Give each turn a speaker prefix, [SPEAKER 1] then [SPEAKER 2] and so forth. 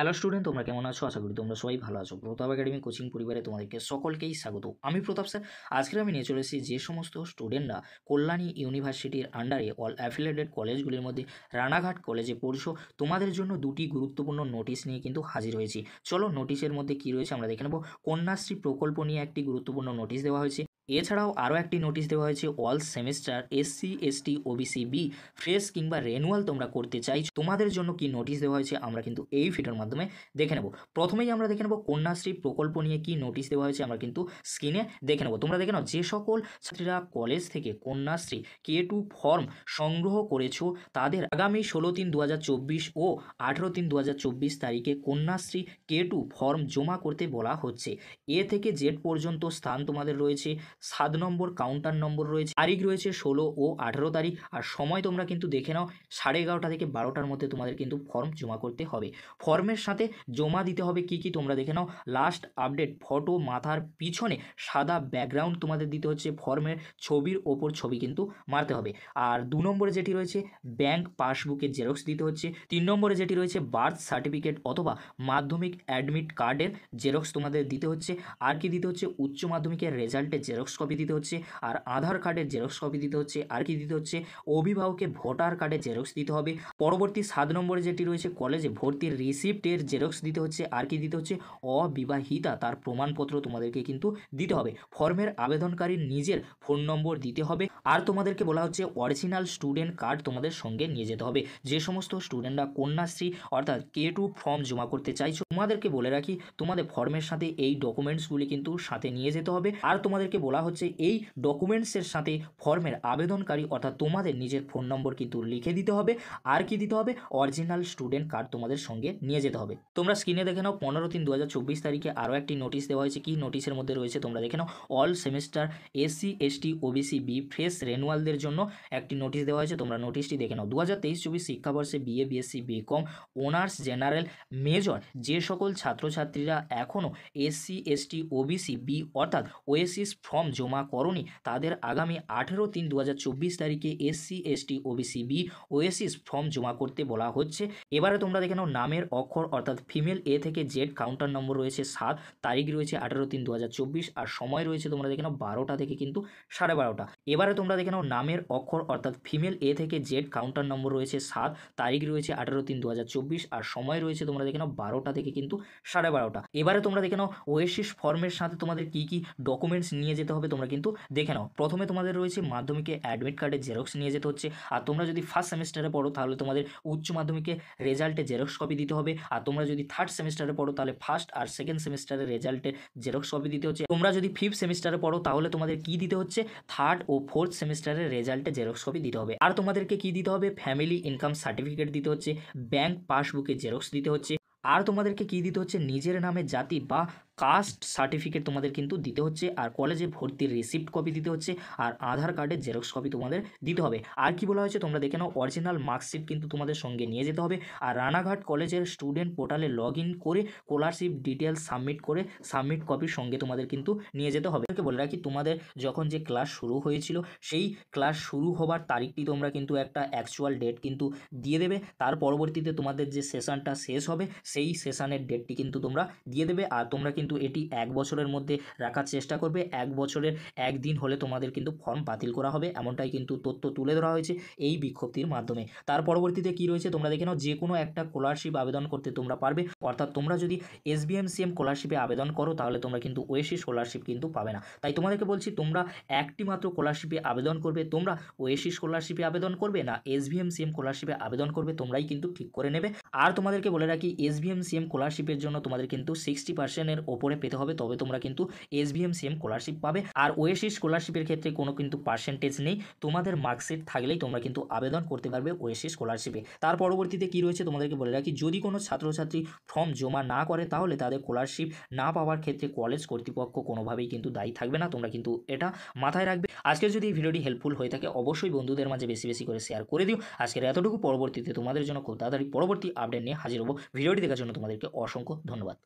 [SPEAKER 1] Hello student, তোমরা কেমন আছো? আশা করি তোমরা সবাই ভালো আছো। প্রতাপ একাডেমি কোচিং পরিবারে তোমাদেরকে সকলকেই স্বাগত। আমি প্রতাপ স্যার। আজকে আমি নিয়ে চলে এসেছি যে সমস্ত স্টুডেন্টরা কল্যাণী ইউনিভার্সিটির আন্ডারে অল অ্যাফিলিয়েটেড কলেজগুলির মধ্যে রানাঘাট কলেজে পড়ছো, তোমাদের জন্য দুটি গুরুত্বপূর্ণ নোটিশ নিয়ে কিন্তু হাজির হয়েছি। চলো নোটিশের মধ্যে কি রয়েছে আমরা দেখে নেব। কন্যাশ্রী প্রকল্প নিয়ে একটি গুরুত্বপূর্ণ নোটিশ দেওয়া হয়েছে। এছাড়াও আরও একটি নোটিশ দেওয়া হয়েছে, all semester SC ST OBC B fresh কিংবা রেনুয়াল তোমরা করতে চাইছো, তোমাদের জন্য কি নোটিশ দেওয়া হয়েছে আমরা কিন্তু এই ভিডিওর মাধ্যমে দেখে নেব। প্রথমেই আমরা দেখে নেব কন্যাশ্রী প্রকল্প নিয়ে কি নোটিশ দেওয়া হয়েছে, আমরা কিন্তু স্ক্রিনে দেখে নেব। তোমরা দেখে নাও, যে সকল ছাত্রীরা কলেজ থেকে কন্যাশ্রী K2 ফর্ম সংগ্রহ করেছো তাদের আগামী 16/3/2024 ও 18/3/2024 তারিখে কন্যাশ্রী K2 ফর্ম জমা করতে বলা হচ্ছে। এ থেকে জেড পর্যন্ত স্থান তোমাদের রয়েছে, 7 নম্বর কাউন্টার নম্বর রয়েছে, তারিখ রয়েছে 16 ও 18 তারিখ, আর সময় তোমরা কিন্তু দেখে নাও 11:30 থেকে 12টার মধ্যে তোমাদের কিন্তু ফর্ম জমা করতে হবে। ফর্মের সাথে জমা দিতে হবে কি কি তোমরা দেখে নাও। লাস্ট আপডেট ফটো, মাথার পিছনে সাদা ব্যাকগ্রাউন্ড তোমাদের দিতে হচ্ছে, ফর্মের ছবির ওপর ছবি কিন্তু মারতে হবে। আর 2 নম্বরে যেটি রয়েছে ব্যাংক পাসবুকের জেরক্স দিতে হচ্ছে। 3 নম্বরে যেটি রয়েছে বার্থ সার্টিফিকেট অথবা মাধ্যমিক অ্যাডমিট কার্ডের জেরক্স তোমাদের দিতে হচ্ছে। আর কি দিতে হচ্ছে, উচ্চ মাধ্যমিকের রেজাল্টের জেরক্স কপি দিতে হচ্ছে, আর আধার কার্ডের জেরক্স কপি দিতে হচ্ছে। আর কি দিতে হচ্ছে, অভিভাবকের ভোটার কার্ডের জেরক্স দিতে হবে। পরবর্তী 7 নম্বরে যেটি রয়েছে কলেজে ভর্তির রিসিপ্টের জেরক্স দিতে হচ্ছে। আর কি দিতে হচ্ছে, অবিবাহিতা তার প্রমাণপত্র তোমাদেরকে কিন্তু দিতে হবে। ফর্মের আবেদনকারীর নিজের ফোন নম্বর দিতে হবে। আর তোমাদেরকে বলা হচ্ছে অরিজিনাল স্টুডেন্ট কার্ড তোমাদের সঙ্গে নিয়ে যেতে হবে। যে সমস্ত স্টুডেন্টরা কন্যাশ্রী অর্থাৎ K2 ফর্ম জমা করতে চাইছো, তোমাদেরকে বলে রাখি তোমাদের ফর্মের সাথে এই ডকুমেন্টসগুলি কিন্তু সাথে নিয়ে যেতে হবে। আর তোমাদেরকে বলা হচ্ছে এই ডকুমেন্টসের সাথে ফর্মের আবেদনকারী অর্থাৎ তোমাদের নিজের ফোন নম্বর কিন্তু লিখে দিতে হবে। আর কি দিতে হবে, অরিজিনাল স্টুডেন্ট কার্ড তোমাদের সঙ্গে নিয়ে যেতে হবে। তোমরা স্ক্রিনে দেখে নাও 15/3/2024 তারিখে আরও একটি নোটিশ দেওয়া হয়েছে। কি নোটিশের মধ্যে রয়েছে তোমরা দেখে নাও। All semester SC ST OBC B fresh রেনুয়ালদের জন্য একটি নোটিশ দেওয়া হয়েছে, তোমরা নোটিশটি দেখে নাও। 2023-24 শিক্ষাবর্ষে BA BSc BCom honours general major যে সকল ছাত্রছাত্রীরা এখনও এসসি এসটি ওবিসি বি অর্থাৎ ওএসিস ফর্ম জমা করনি, তাদের আগামী 18/3/2024 তারিখে SC ST OBC B OASIS form জমা করতে বলা হচ্ছে। এবারে তোমরা দেখে নাও নামের অক্ষর অর্থাৎ ফিমেল এ থেকে জেড কাউন্টার নম্বর রয়েছে 7, তারিখ রয়েছে 18/3/2024, আর সময় রয়েছে তোমরা দেখে নাও 12টা থেকে কিন্তু 12:30। এবারে তোমরা দেখে নাও নামের অক্ষর অর্থাৎ ফিমেল এ থেকে জেড কাউন্টার নম্বর রয়েছে 7, তারিখ রয়েছে 18/3/2024, আর সময় রয়েছে তোমরা দেখে নাও 12টা থেকে কিন্তু 12:30। এবারে তোমরা দেখে নাও ওএসিস ফর্মের সাথে তোমাদের কি কি ডকুমেন্টস নিয়ে যেতে হবে তোমরা কিন্তু দেখে নাও। প্রথমে তোমাদের রয়েছে মাধ্যমিকে অ্যাডমিট কার্ডের জেরক্স নিয়ে যেতে হচ্ছে। আর তোমরা যদি ফার্স্ট সেমিস্টারে পড়ো তাহলে তোমাদের উচ্চ মাধ্যমিকে রেজাল্টের জেরক্স কপি দিতে হবে। আর তোমরা যদি থার্ড সেমিস্টারে পড়ো তাহলে ফার্স্ট আর সেকেন্ড সেমিস্টারের রেজাল্টের জেরক্স কপি দিতে হচ্ছে। তোমরা যদি ফিফথ সেমিস্টারে পড়ো তাহলে তোমাদের কি দিতে হচ্ছে, থার্ড ও ফোর্থ সেমিস্টারের রেজাল্টের জেরক্স কপি দিতে হবে। আর তোমাদেরকে কি দিতে হবে, ফ্যামিলি ইনকাম সার্টিফিকেট দিতে হচ্ছে, ব্যাংক পাসবুকের জেরক্স দিতে হচ্ছে। আর তোমাদেরকে কি দিতে হচ্ছে, নিজের নামে জাতি বা কাস্ট সার্টিফিকেট তোমাদের কিন্তু দিতে হচ্ছে। আর কলেজে ভর্তির রিসিপ্ট কপি দিতে হচ্ছে, আর আধার কার্ডের জেরক্স কপি তোমাদের দিতে হবে। আর কি বলা হয়েছে তোমরা দেখে নাও, অরিজিনাল মার্কশিট কিন্তু তোমাদের সঙ্গে নিয়ে যেতে হবে। আর রানাঘাট কলেজের স্টুডেন্ট পোর্টালে লগ ইন করে স্কলারশিপ ডিটেলস সাবমিট করে সাবমিট কপির সঙ্গে তোমাদের কিন্তু নিয়ে যেতে হবে। বলে রাখি তোমাদের যখন যে ক্লাস শুরু হয়েছিল সেই ক্লাস শুরু হবার তারিখটি তোমরা কিন্তু একটা অ্যাকচুয়াল ডেট কিন্তু দিয়ে দেবে। তার পরবর্তীতে তোমাদের যে সেশনটা শেষ হবে সেই সেশনের ডেটটি কিন্তু তোমরা দিয়ে দেবে। আর তোমরা কিন্তু এটি 1 বছরের মধ্যে রাখার চেষ্টা করবে। 1 বছরের 1 দিন হলে তোমাদের কিন্তু ফর্ম বাতিল করা হবে, এমনটাই কিন্তু তথ্য তুলে ধরা হয়েছে এই বিজ্ঞপ্তির মাধ্যমে। তার পরবর্তীতে কি রয়েছে তোমরা দেখে নাও, যে কোনো একটা স্কলারশিপ আবেদন করতে তোমরা পারবে। অর্থাৎ তোমরা যদি SBMCM স্কলারশিপে আবেদন করো তাহলে তোমরা কিন্তু ওএসি স্কলারশিপ কিন্তু পাবে না। তাই তোমাদেরকে বলছি তোমরা একটি মাত্র স্কলারশিপে আবেদন করবে, তোমরা ওএসি স্কলারশিপে আবেদন করবে না SBMCM স্কলারশিপে আবেদন করবে, তোমরাই কিন্তু ঠিক করে নেবে। আর তোমাদেরকে বলে রাখি SBMCM স্কলারশিপের জন্য তোমাদের কিন্তু 60%-এর ওপরে পেতে হবে, তবে তোমরা কিন্তু SBMCM স্কলারশিপ পাবে। আর ওএসি স্কলারশিপের ক্ষেত্রে কোনো কিন্তু পার্সেন্টেজ নেই, তোমাদের মার্কশিট থাকলেই তোমরা কিন্তু আবেদন করতে পারবে ওএসি স্কলারশিপে। তার পরবর্তীতে কি রয়েছে তোমাদেরকে বলে রাখি, যদি কোনো ছাত্রছাত্রী ফর্ম জমা না করে তাহলে তাদের স্কলারশিপ না পাওয়ার ক্ষেত্রে কলেজ কর্তৃপক্ষ কোনোভাবেই কিন্তু দায়ী থাকবে না, তোমরা কিন্তু এটা মাথায় রাখবে। আজকে যদি এই ভিডিওটি হেল্পফুল হয়ে থাকে অবশ্যই বন্ধুদের মাঝে বেশি বেশি করে শেয়ার করে দিও। আজকের এতটুকু, পরবর্তীতে তোমাদের জন্য খুব তাড়াতাড়ি পরবর্তী আপডেট নিয়ে হাজির হবো। ভিডিওটি দেখার জন্য তোমাদেরকে অসংখ্য ধন্যবাদ।